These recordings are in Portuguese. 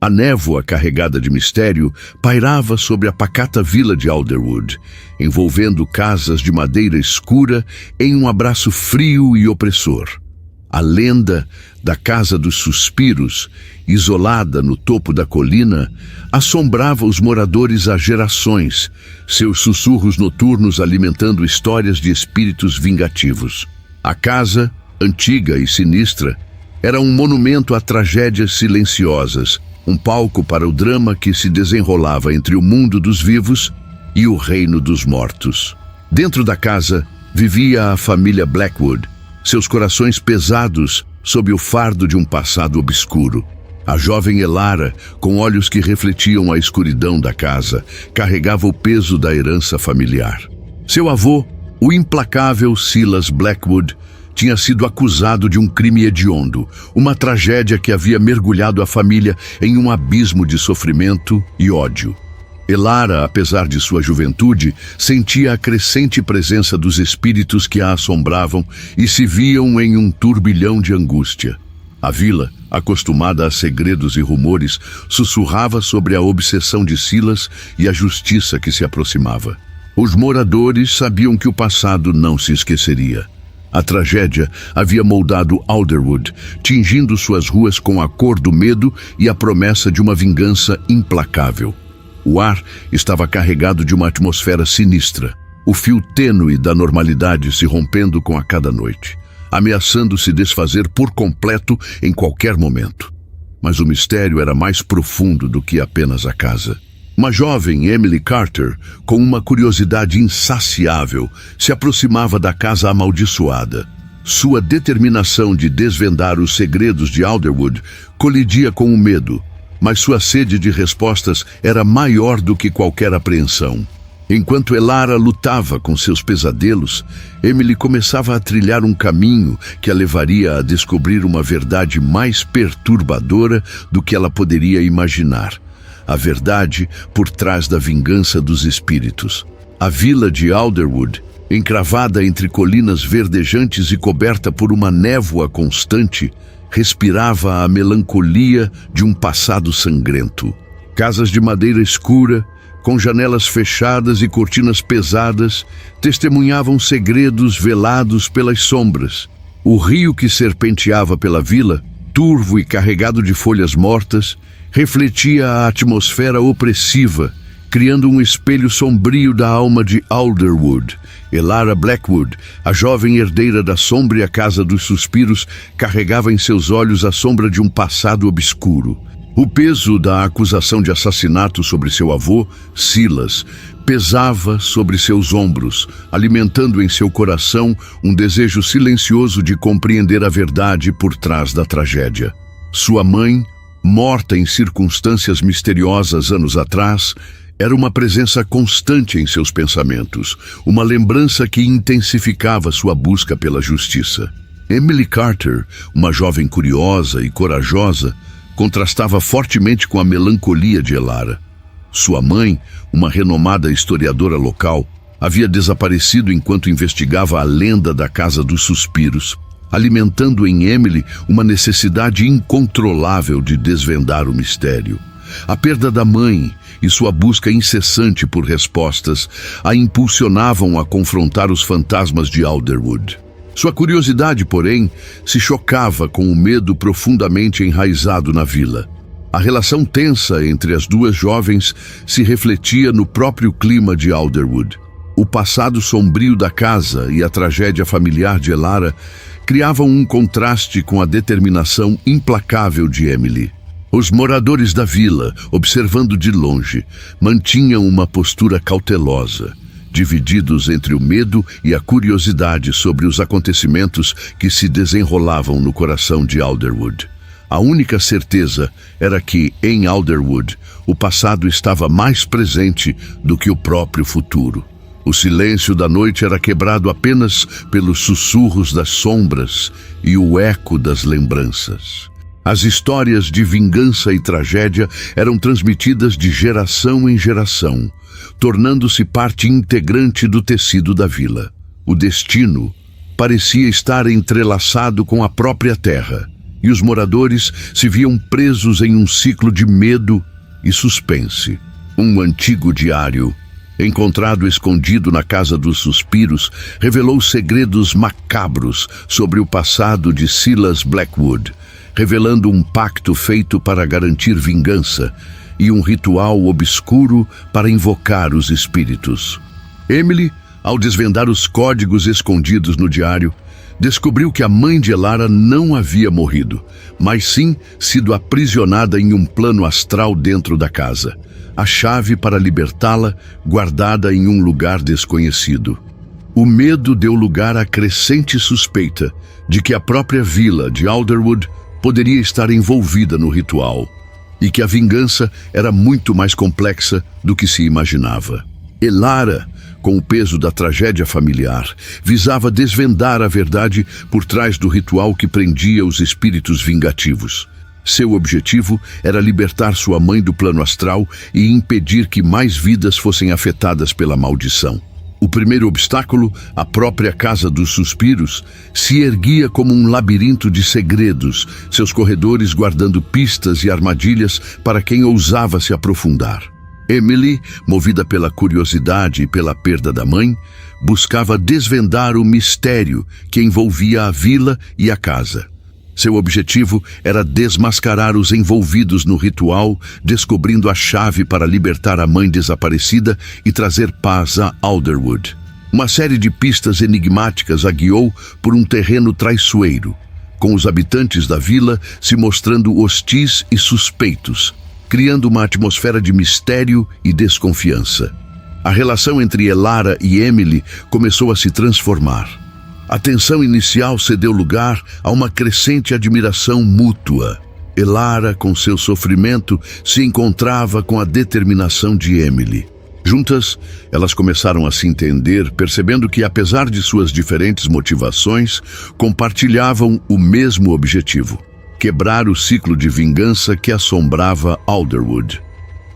A névoa carregada de mistério pairava sobre a pacata vila de Alderwood, envolvendo casas de madeira escura em um abraço frio e opressor. A lenda da Casa dos Suspiros, isolada no topo da colina, assombrava os moradores há gerações, seus sussurros noturnos alimentando histórias de espíritos vingativos. A casa, antiga e sinistra, era um monumento a tragédias silenciosas, um palco para o drama que se desenrolava entre o mundo dos vivos e o reino dos mortos. Dentro da casa vivia a família Blackwood, seus corações pesados sob o fardo de um passado obscuro. A jovem Elara, com olhos que refletiam a escuridão da casa, carregava o peso da herança familiar. Seu avô, o implacável Silas Blackwood, tinha sido acusado de um crime hediondo, uma tragédia que havia mergulhado a família em um abismo de sofrimento e ódio. Elara, apesar de sua juventude, sentia a crescente presença dos espíritos que a assombravam e se viam em um turbilhão de angústia. A vila, acostumada a segredos e rumores, sussurrava sobre a obsessão de Silas e a justiça que se aproximava. Os moradores sabiam que o passado não se esqueceria. A tragédia havia moldado Alderwood, tingindo suas ruas com a cor do medo e a promessa de uma vingança implacável. O ar estava carregado de uma atmosfera sinistra, o fio tênue da normalidade se rompendo com a cada noite, ameaçando se desfazer por completo em qualquer momento. Mas o mistério era mais profundo do que apenas a casa. Uma jovem, Emily Carter, com uma curiosidade insaciável, se aproximava da casa amaldiçoada. Sua determinação de desvendar os segredos de Alderwood colidia com o medo, mas sua sede de respostas era maior do que qualquer apreensão. Enquanto Elara lutava com seus pesadelos, Emily começava a trilhar um caminho que a levaria a descobrir uma verdade mais perturbadora do que ela poderia imaginar. A verdade por trás da vingança dos espíritos. A vila de Alderwood, encravada entre colinas verdejantes e coberta por uma névoa constante, respirava a melancolia de um passado sangrento. Casas de madeira escura, com janelas fechadas e cortinas pesadas, testemunhavam segredos velados pelas sombras. O rio que serpenteava pela vila, turvo e carregado de folhas mortas, refletia a atmosfera opressiva, criando um espelho sombrio da alma de Alderwood. Elara Blackwood, a jovem herdeira da sômbria Casa dos Suspiros, carregava em seus olhos a sombra de um passado obscuro. O peso da acusação de assassinato sobre seu avô, Silas, pesava sobre seus ombros, alimentando em seu coração um desejo silencioso de compreender a verdade por trás da tragédia. Sua mãe, morta em circunstâncias misteriosas anos atrás, era uma presença constante em seus pensamentos, uma lembrança que intensificava sua busca pela justiça. Emily Carter, uma jovem curiosa e corajosa, contrastava fortemente com a melancolia de Elara. Sua mãe, uma renomada historiadora local, havia desaparecido enquanto investigava a lenda da Casa dos Suspiros, alimentando em Emily uma necessidade incontrolável de desvendar o mistério. A perda da mãe e sua busca incessante por respostas a impulsionavam a confrontar os fantasmas de Alderwood. Sua curiosidade, porém, se chocava com o medo profundamente enraizado na vila. A relação tensa entre as duas jovens se refletia no próprio clima de Alderwood. O passado sombrio da casa e a tragédia familiar de Elara criavam um contraste com a determinação implacável de Emily. Os moradores da vila, observando de longe, mantinham uma postura cautelosa, divididos entre o medo e a curiosidade sobre os acontecimentos que se desenrolavam no coração de Alderwood. A única certeza era que, em Alderwood, o passado estava mais presente do que o próprio futuro. O silêncio da noite era quebrado apenas pelos sussurros das sombras e o eco das lembranças. As histórias de vingança e tragédia eram transmitidas de geração em geração, tornando-se parte integrante do tecido da vila. O destino parecia estar entrelaçado com a própria terra, e os moradores se viam presos em um ciclo de medo e suspense. Um antigo diário, encontrado escondido na Casa dos Suspiros, revelou segredos macabros sobre o passado de Silas Blackwood, revelando um pacto feito para garantir vingança e um ritual obscuro para invocar os espíritos. Emily, ao desvendar os códigos escondidos no diário, descobriu que a mãe de Elara não havia morrido, mas sim sido aprisionada em um plano astral dentro da casa. A chave para libertá-la guardada em um lugar desconhecido. O medo deu lugar à crescente suspeita de que a própria vila de Alderwood poderia estar envolvida no ritual e que a vingança era muito mais complexa do que se imaginava. Elara, com o peso da tragédia familiar, visava desvendar a verdade por trás do ritual que prendia os espíritos vingativos. Seu objetivo era libertar sua mãe do plano astral e impedir que mais vidas fossem afetadas pela maldição. O primeiro obstáculo, a própria Casa dos Suspiros, se erguia como um labirinto de segredos, seus corredores guardando pistas e armadilhas para quem ousava se aprofundar. Emily, movida pela curiosidade e pela perda da mãe, buscava desvendar o mistério que envolvia a vila e a casa. Seu objetivo era desmascarar os envolvidos no ritual, descobrindo a chave para libertar a mãe desaparecida e trazer paz a Alderwood. Uma série de pistas enigmáticas a guiou por um terreno traiçoeiro, com os habitantes da vila se mostrando hostis e suspeitos, criando uma atmosfera de mistério e desconfiança. A relação entre Elara e Emily começou a se transformar. A tensão inicial cedeu lugar a uma crescente admiração mútua. Elara, com seu sofrimento, se encontrava com a determinação de Emily. Juntas, elas começaram a se entender, percebendo que, apesar de suas diferentes motivações, compartilhavam o mesmo objetivo: quebrar o ciclo de vingança que assombrava Alderwood.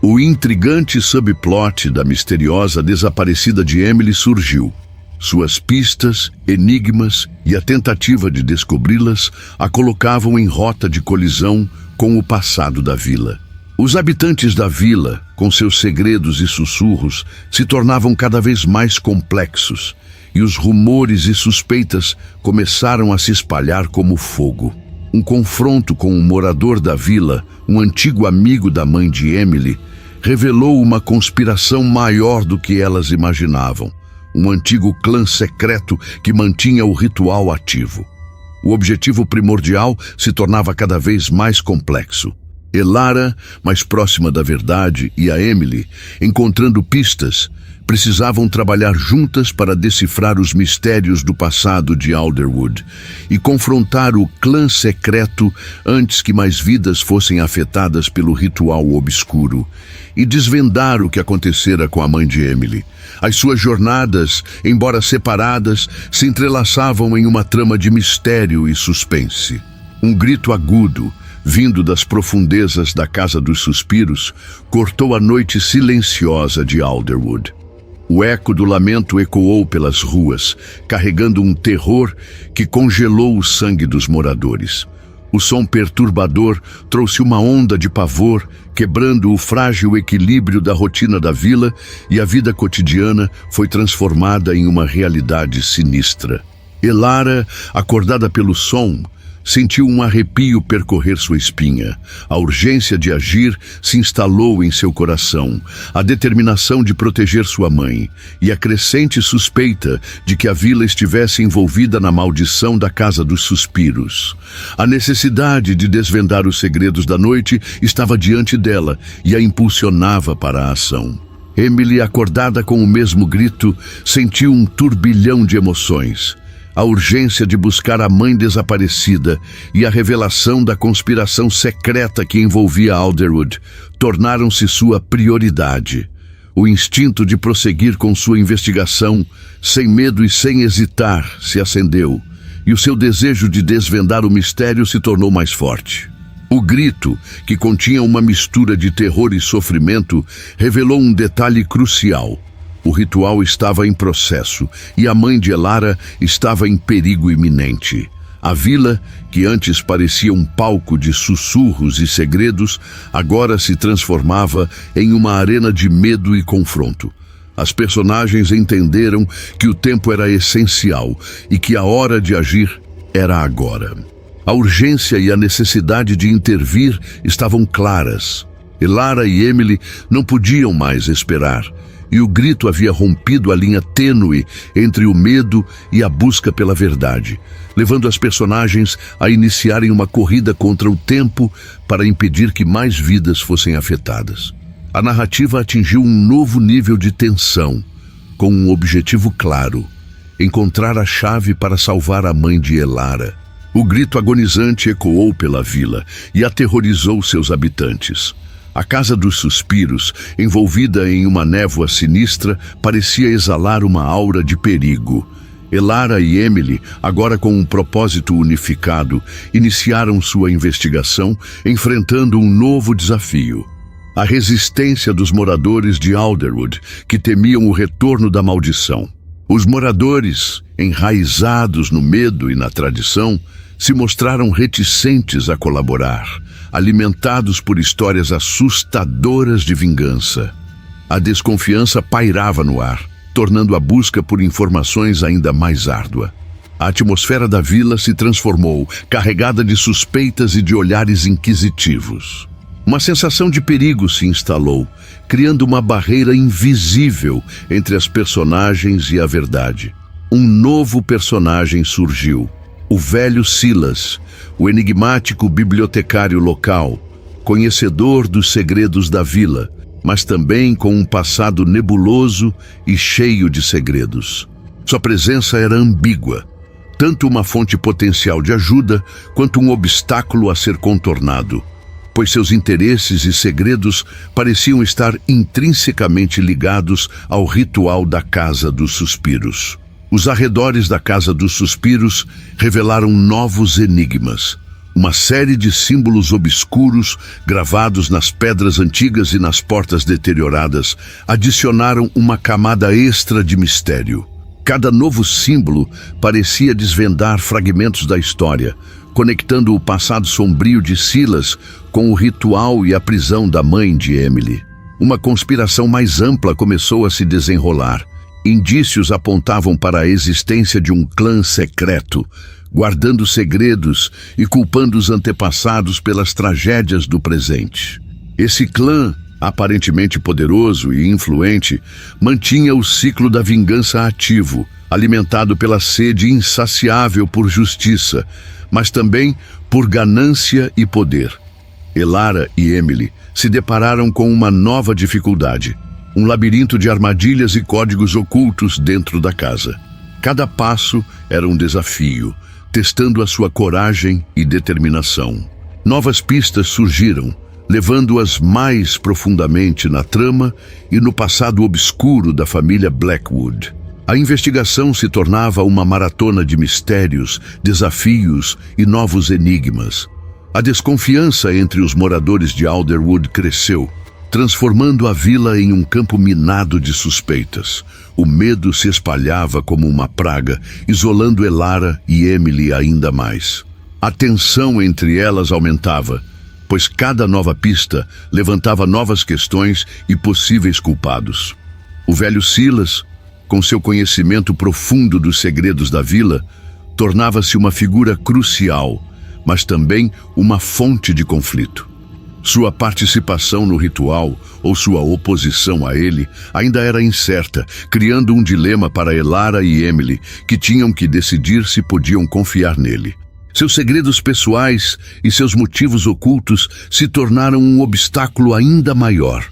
O intrigante subplot da misteriosa desaparecida de Emily surgiu. Suas pistas, enigmas e a tentativa de descobri-las a colocavam em rota de colisão com o passado da vila. Os habitantes da vila, com seus segredos e sussurros, se tornavam cada vez mais complexos, e os rumores e suspeitas começaram a se espalhar como fogo. Um confronto com um morador da vila, um antigo amigo da mãe de Emily, revelou uma conspiração maior do que elas imaginavam. Um antigo clã secreto que mantinha o ritual ativo. O objetivo primordial se tornava cada vez mais complexo. Elara, mais próxima da verdade, e a Emily, encontrando pistas, precisavam trabalhar juntas para decifrar os mistérios do passado de Alderwood e confrontar o clã secreto antes que mais vidas fossem afetadas pelo ritual obscuro e desvendar o que acontecera com a mãe de Emily. As suas jornadas, embora separadas, se entrelaçavam em uma trama de mistério e suspense. Um grito agudo, vindo das profundezas da Casa dos Suspiros, cortou a noite silenciosa de Alderwood. O eco do lamento ecoou pelas ruas, carregando um terror que congelou o sangue dos moradores. O som perturbador trouxe uma onda de pavor, quebrando o frágil equilíbrio da rotina da vila, e a vida cotidiana foi transformada em uma realidade sinistra. Elara, acordada pelo som, sentiu um arrepio percorrer sua espinha. A urgência de agir se instalou em seu coração, a determinação de proteger sua mãe e a crescente suspeita de que a vila estivesse envolvida na maldição da Casa dos Suspiros. A necessidade de desvendar os segredos da noite estava diante dela e a impulsionava para a ação. Emily, acordada com o mesmo grito, sentiu um turbilhão de emoções. A urgência de buscar a mãe desaparecida e a revelação da conspiração secreta que envolvia Alderwood tornaram-se sua prioridade. O instinto de prosseguir com sua investigação, sem medo e sem hesitar, se acendeu, e o seu desejo de desvendar o mistério se tornou mais forte. O grito, que continha uma mistura de terror e sofrimento, revelou um detalhe crucial. O ritual estava em processo e a mãe de Elara estava em perigo iminente. A vila, que antes parecia um palco de sussurros e segredos, agora se transformava em uma arena de medo e confronto. As personagens entenderam que o tempo era essencial e que a hora de agir era agora. A urgência e a necessidade de intervir estavam claras. Elara e Emily não podiam mais esperar, e o grito havia rompido a linha tênue entre o medo e a busca pela verdade, levando as personagens a iniciarem uma corrida contra o tempo para impedir que mais vidas fossem afetadas. A narrativa atingiu um novo nível de tensão, com um objetivo claro: encontrar a chave para salvar a mãe de Elara. O grito agonizante ecoou pela vila e aterrorizou seus habitantes. A Casa dos Suspiros, envolvida em uma névoa sinistra, parecia exalar uma aura de perigo. Elara e Emily, agora com um propósito unificado, iniciaram sua investigação, enfrentando um novo desafio: a resistência dos moradores de Alderwood, que temiam o retorno da maldição. Os moradores, enraizados no medo e na tradição, se mostraram reticentes a colaborar, alimentados por histórias assustadoras de vingança. A desconfiança pairava no ar, tornando a busca por informações ainda mais árdua. A atmosfera da vila se transformou, carregada de suspeitas e de olhares inquisitivos. Uma sensação de perigo se instalou, criando uma barreira invisível entre as personagens e a verdade. Um novo personagem surgiu: o velho Silas, o enigmático bibliotecário local, conhecedor dos segredos da vila, mas também com um passado nebuloso e cheio de segredos. Sua presença era ambígua, tanto uma fonte potencial de ajuda quanto um obstáculo a ser contornado, pois seus interesses e segredos pareciam estar intrinsecamente ligados ao ritual da Casa dos Suspiros. Os arredores da Casa dos Suspiros revelaram novos enigmas. Uma série de símbolos obscuros gravados nas pedras antigas e nas portas deterioradas adicionaram uma camada extra de mistério. Cada novo símbolo parecia desvendar fragmentos da história, conectando o passado sombrio de Silas com o ritual e a prisão da mãe de Emily. Uma conspiração mais ampla começou a se desenrolar. Indícios apontavam para a existência de um clã secreto, guardando segredos e culpando os antepassados pelas tragédias do presente. Esse clã, aparentemente poderoso e influente, mantinha o ciclo da vingança ativo, alimentado pela sede insaciável por justiça, mas também por ganância e poder. Elara e Emily se depararam com uma nova dificuldade: um labirinto de armadilhas e códigos ocultos dentro da casa. Cada passo era um desafio, testando a sua coragem e determinação. Novas pistas surgiram, levando-as mais profundamente na trama e no passado obscuro da família Blackwood. A investigação se tornava uma maratona de mistérios, desafios e novos enigmas. A desconfiança entre os moradores de Alderwood cresceu, transformando a vila em um campo minado de suspeitas. O medo se espalhava como uma praga, isolando Elara e Emily ainda mais. A tensão entre elas aumentava, pois cada nova pista levantava novas questões e possíveis culpados. O velho Silas, com seu conhecimento profundo dos segredos da vila, tornava-se uma figura crucial, mas também uma fonte de conflito. Sua participação no ritual ou sua oposição a ele ainda era incerta, criando um dilema para Elara e Emily, que tinham que decidir se podiam confiar nele. Seus segredos pessoais e seus motivos ocultos se tornaram um obstáculo ainda maior.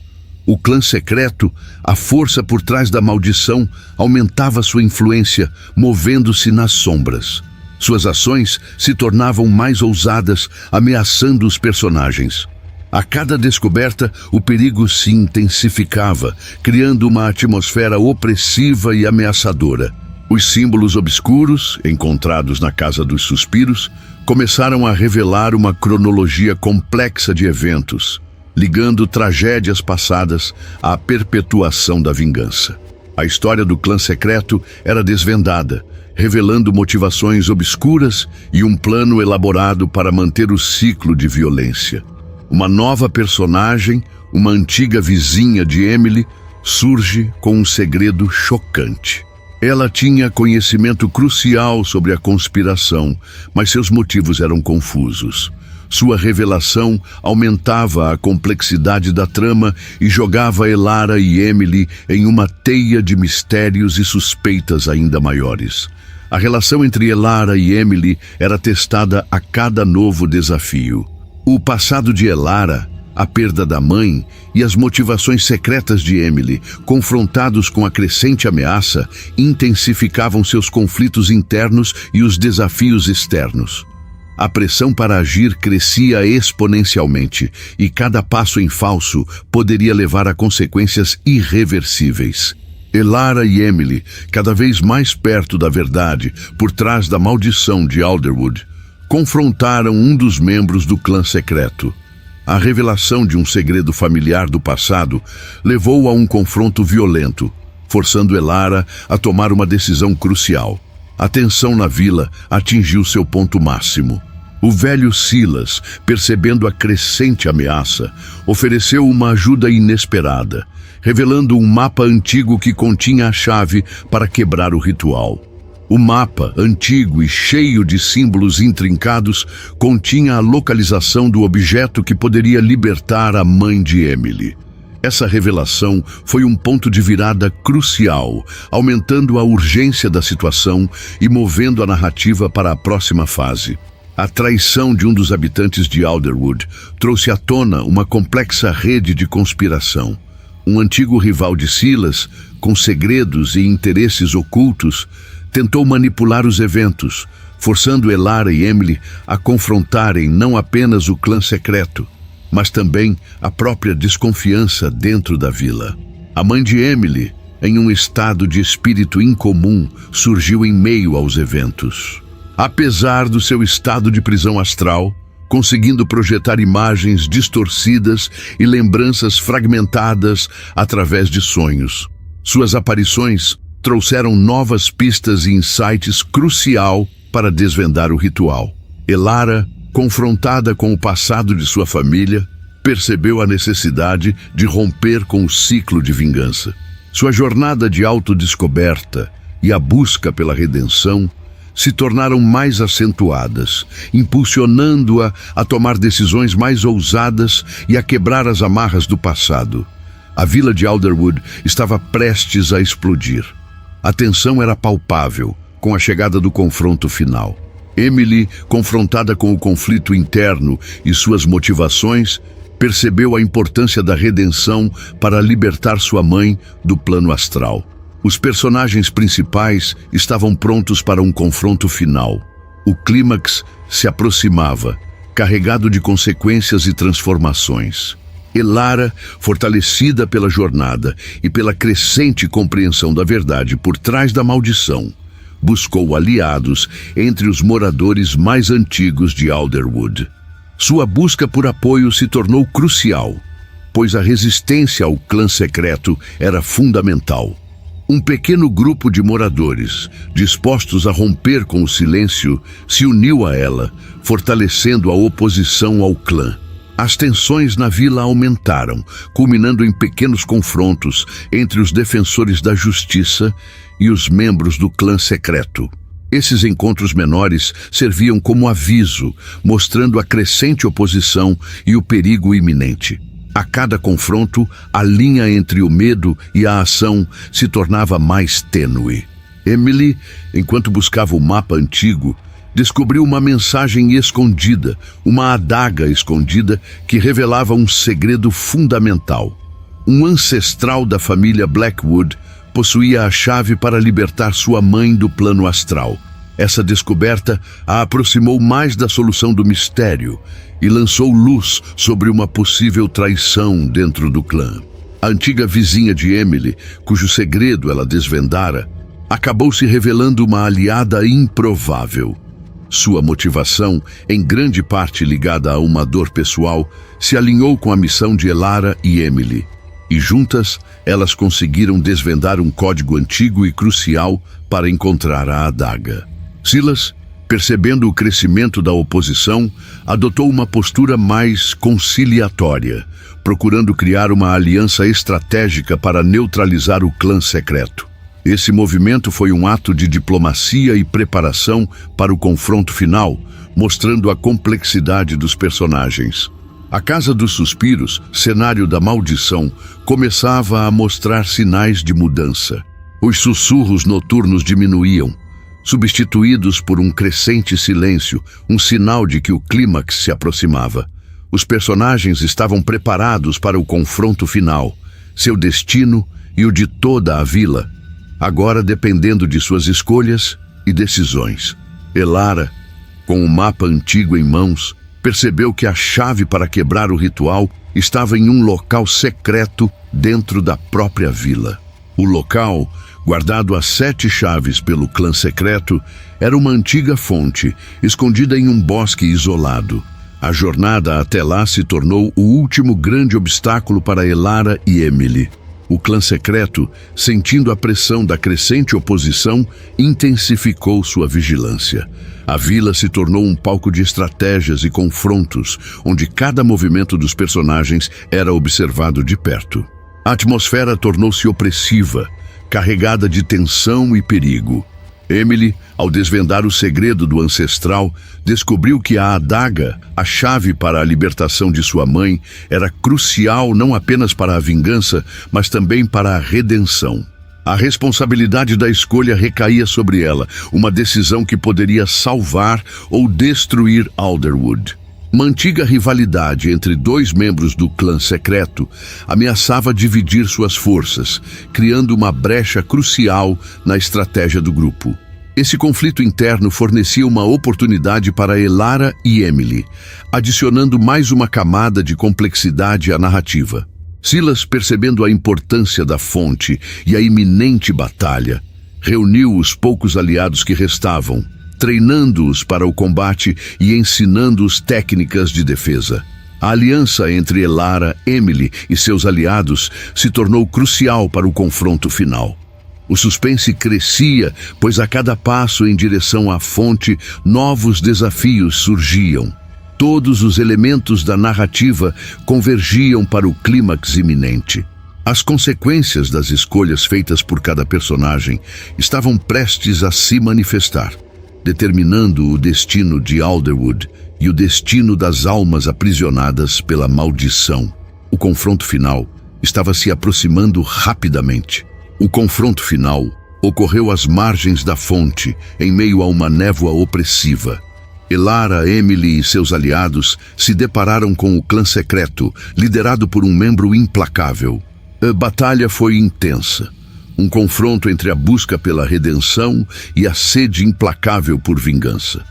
O clã secreto, a força por trás da maldição, aumentava sua influência, movendo-se nas sombras. Suas ações se tornavam mais ousadas, ameaçando os personagens. A cada descoberta, o perigo se intensificava, criando uma atmosfera opressiva e ameaçadora. Os símbolos obscuros, encontrados na Casa dos Suspiros, começaram a revelar uma cronologia complexa de eventos, ligando tragédias passadas à perpetuação da vingança. A história do clã secreto era desvendada, revelando motivações obscuras e um plano elaborado para manter o ciclo de violência. Uma nova personagem, uma antiga vizinha de Emily, surge com um segredo chocante. Ela tinha conhecimento crucial sobre a conspiração, mas seus motivos eram confusos. Sua revelação aumentava a complexidade da trama e jogava Elara e Emily em uma teia de mistérios e suspeitas ainda maiores. A relação entre Elara e Emily era testada a cada novo desafio. O passado de Elara, a perda da mãe e as motivações secretas de Emily, confrontados com a crescente ameaça, intensificavam seus conflitos internos e os desafios externos. A pressão para agir crescia exponencialmente e cada passo em falso poderia levar a consequências irreversíveis. Elara e Emily, cada vez mais perto da verdade, por trás da maldição de Alderwood, confrontaram um dos membros do clã secreto. A revelação de um segredo familiar do passado levou a um confronto violento, forçando Elara a tomar uma decisão crucial. A tensão na vila atingiu seu ponto máximo. O velho Silas, percebendo a crescente ameaça, ofereceu uma ajuda inesperada, revelando um mapa antigo que continha a chave para quebrar o ritual. O mapa, antigo e cheio de símbolos intrincados, continha a localização do objeto que poderia libertar a mãe de Emily. Essa revelação foi um ponto de virada crucial, aumentando a urgência da situação e movendo a narrativa para a próxima fase. A traição de um dos habitantes de Alderwood trouxe à tona uma complexa rede de conspiração. Um antigo rival de Silas, com segredos e interesses ocultos, tentou manipular os eventos, forçando Elara e Emily a confrontarem não apenas o clã secreto, mas também a própria desconfiança dentro da vila. A mãe de Emily, em um estado de espírito incomum, surgiu em meio aos eventos. Apesar do seu estado de prisão astral, conseguindo projetar imagens distorcidas e lembranças fragmentadas através de sonhos. Suas aparições trouxeram novas pistas e insights crucial para desvendar o ritual. Elara, confrontada com o passado de sua família, percebeu a necessidade de romper com o ciclo de vingança. Sua jornada de autodescoberta e a busca pela redenção se tornaram mais acentuadas, impulsionando-a a tomar decisões mais ousadas e a quebrar as amarras do passado. A vila de Alderwood estava prestes a explodir. A tensão era palpável com a chegada do confronto final. Emily, confrontada com o conflito interno e suas motivações, percebeu a importância da redenção para libertar sua mãe do plano astral. Os personagens principais estavam prontos para um confronto final. O clímax se aproximava, carregado de consequências e transformações. Elara, fortalecida pela jornada e pela crescente compreensão da verdade por trás da maldição, buscou aliados entre os moradores mais antigos de Alderwood. Sua busca por apoio se tornou crucial, pois a resistência ao clã secreto era fundamental. Um pequeno grupo de moradores, dispostos a romper com o silêncio, se uniu a ela, fortalecendo a oposição ao clã. As tensões na vila aumentaram, culminando em pequenos confrontos entre os defensores da justiça e os membros do clã secreto. Esses encontros menores serviam como aviso, mostrando a crescente oposição e o perigo iminente. A cada confronto, a linha entre o medo e a ação se tornava mais tênue. Emily, enquanto buscava o mapa antigo, descobriu uma mensagem escondida, uma adaga escondida que revelava um segredo fundamental. Um ancestral da família Blackwood possuía a chave para libertar sua mãe do plano astral. Essa descoberta a aproximou mais da solução do mistério e lançou luz sobre uma possível traição dentro do clã. A antiga vizinha de Emily, cujo segredo ela desvendara, acabou se revelando uma aliada improvável. Sua motivação, em grande parte ligada a uma dor pessoal, se alinhou com a missão de Elara e Emily. E juntas, elas conseguiram desvendar um código antigo e crucial para encontrar a adaga. Silas, percebendo o crescimento da oposição, adotou uma postura mais conciliatória, procurando criar uma aliança estratégica para neutralizar o clã secreto. Esse movimento foi um ato de diplomacia e preparação para o confronto final, mostrando a complexidade dos personagens. A Casa dos Suspiros, cenário da maldição, começava a mostrar sinais de mudança. Os sussurros noturnos diminuíam, substituídos por um crescente silêncio, um sinal de que o clímax se aproximava. Os personagens estavam preparados para o confronto final, seu destino e o de toda a vila, agora dependendo de suas escolhas e decisões. Elara, com o mapa antigo em mãos, percebeu que a chave para quebrar o ritual estava em um local secreto dentro da própria vila. O local, guardado a 7 chaves pelo clã secreto, era uma antiga fonte, escondida em um bosque isolado. A jornada até lá se tornou o último grande obstáculo para Elara e Emily. O clã secreto, sentindo a pressão da crescente oposição, intensificou sua vigilância. A vila se tornou um palco de estratégias e confrontos, onde cada movimento dos personagens era observado de perto. A atmosfera tornou-se opressiva, carregada de tensão e perigo. Emily, ao desvendar o segredo do ancestral, descobriu que a adaga, a chave para a libertação de sua mãe, era crucial não apenas para a vingança, mas também para a redenção. A responsabilidade da escolha recaía sobre ela, uma decisão que poderia salvar ou destruir Alderwood. Uma antiga rivalidade entre 2 membros do clã secreto ameaçava dividir suas forças, criando uma brecha crucial na estratégia do grupo. Esse conflito interno fornecia uma oportunidade para Elara e Emily, adicionando mais uma camada de complexidade à narrativa. Silas, percebendo a importância da fonte e a iminente batalha, reuniu os poucos aliados que restavam, treinando-os para o combate e ensinando-os técnicas de defesa. A aliança entre Elara, Emily e seus aliados se tornou crucial para o confronto final. O suspense crescia, pois a cada passo em direção à fonte, novos desafios surgiam. Todos os elementos da narrativa convergiam para o clímax iminente. As consequências das escolhas feitas por cada personagem estavam prestes a se manifestar, determinando o destino de Alderwood e o destino das almas aprisionadas pela maldição. O confronto final estava se aproximando rapidamente. O confronto final ocorreu às margens da fonte, em meio a uma névoa opressiva. Elara, Emily e seus aliados se depararam com o clã secreto, liderado por um membro implacável. A batalha foi intensa. Um confronto entre a busca pela redenção e a sede implacável por vingança.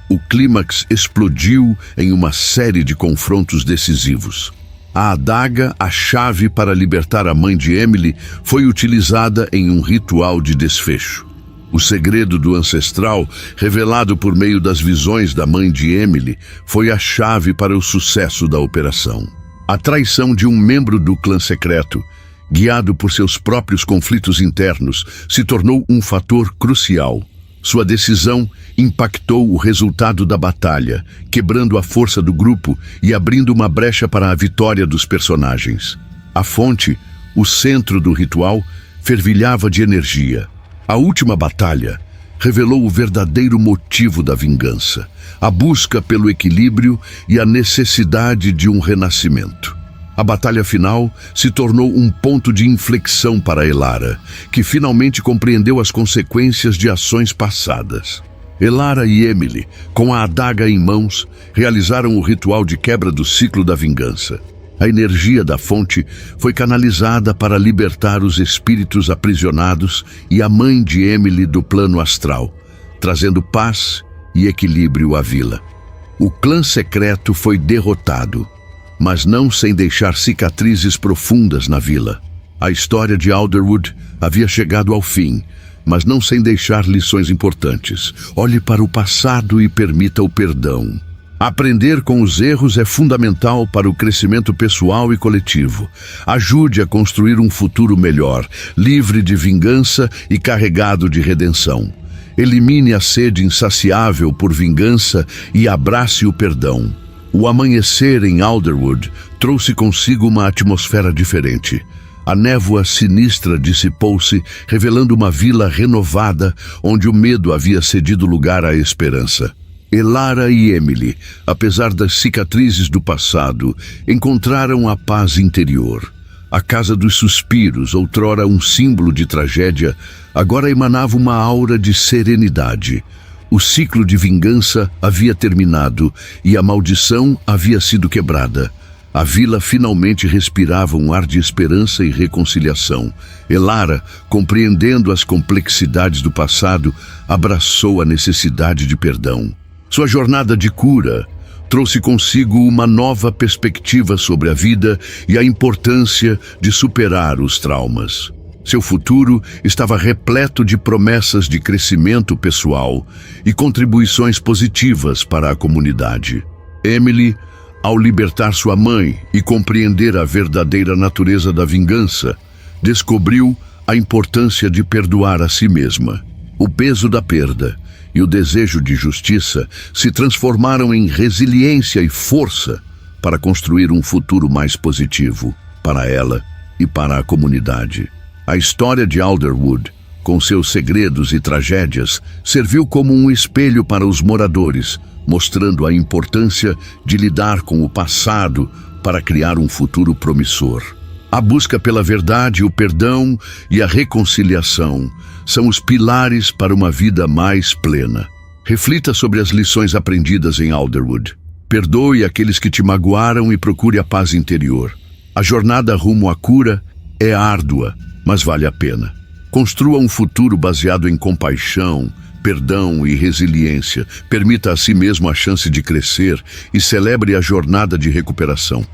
O clímax explodiu em uma série de confrontos decisivos. A adaga, a chave para libertar a mãe de Emily, foi utilizada em um ritual de desfecho. O segredo do ancestral, revelado por meio das visões da mãe de Emily, foi a chave para o sucesso da operação. A traição de um membro do clã secreto, guiado por seus próprios conflitos internos, se tornou um fator crucial. Sua decisão impactou o resultado da batalha, quebrando a força do grupo e abrindo uma brecha para a vitória dos personagens. A fonte, o centro do ritual, fervilhava de energia. A última batalha revelou o verdadeiro motivo da vingança, a busca pelo equilíbrio e a necessidade de um renascimento. A batalha final se tornou um ponto de inflexão para Elara, que finalmente compreendeu as consequências de ações passadas. Elara e Emily, com a adaga em mãos, realizaram o ritual de quebra do ciclo da vingança. A energia da fonte foi canalizada para libertar os espíritos aprisionados e a mãe de Emily do plano astral, trazendo paz e equilíbrio à vila. O clã secreto foi derrotado, mas não sem deixar cicatrizes profundas na vila. A história de Alderwood havia chegado ao fim, mas não sem deixar lições importantes. Olhe para o passado e permita o perdão. Aprender com os erros é fundamental para o crescimento pessoal e coletivo. Ajude a construir um futuro melhor, livre de vingança e carregado de redenção. Elimine a sede insaciável por vingança e abrace o perdão. O amanhecer em Alderwood trouxe consigo uma atmosfera diferente. A névoa sinistra dissipou-se, revelando uma vila renovada, onde o medo havia cedido lugar à esperança. Elara e Emily, apesar das cicatrizes do passado, encontraram a paz interior. A Casa dos Suspiros, outrora um símbolo de tragédia, agora emanava uma aura de serenidade. O ciclo de vingança havia terminado e a maldição havia sido quebrada. A vila finalmente respirava um ar de esperança e reconciliação. Elara, compreendendo as complexidades do passado, abraçou a necessidade de perdão. Sua jornada de cura trouxe consigo uma nova perspectiva sobre a vida e a importância de superar os traumas. Seu futuro estava repleto de promessas de crescimento pessoal e contribuições positivas para a comunidade. Emily, ao libertar sua mãe e compreender a verdadeira natureza da vingança, descobriu a importância de perdoar a si mesma. O peso da perda e o desejo de justiça se transformaram em resiliência e força para construir um futuro mais positivo para ela e para a comunidade. A história de Alderwood, com seus segredos e tragédias, serviu como um espelho para os moradores, mostrando a importância de lidar com o passado para criar um futuro promissor. A busca pela verdade, o perdão e a reconciliação são os pilares para uma vida mais plena. Reflita sobre as lições aprendidas em Alderwood. Perdoe aqueles que te magoaram e procure a paz interior. A jornada rumo à cura é árdua, mas vale a pena. Construa um futuro baseado em compaixão, perdão e resiliência. Permita a si mesmo a chance de crescer e celebre a jornada de recuperação.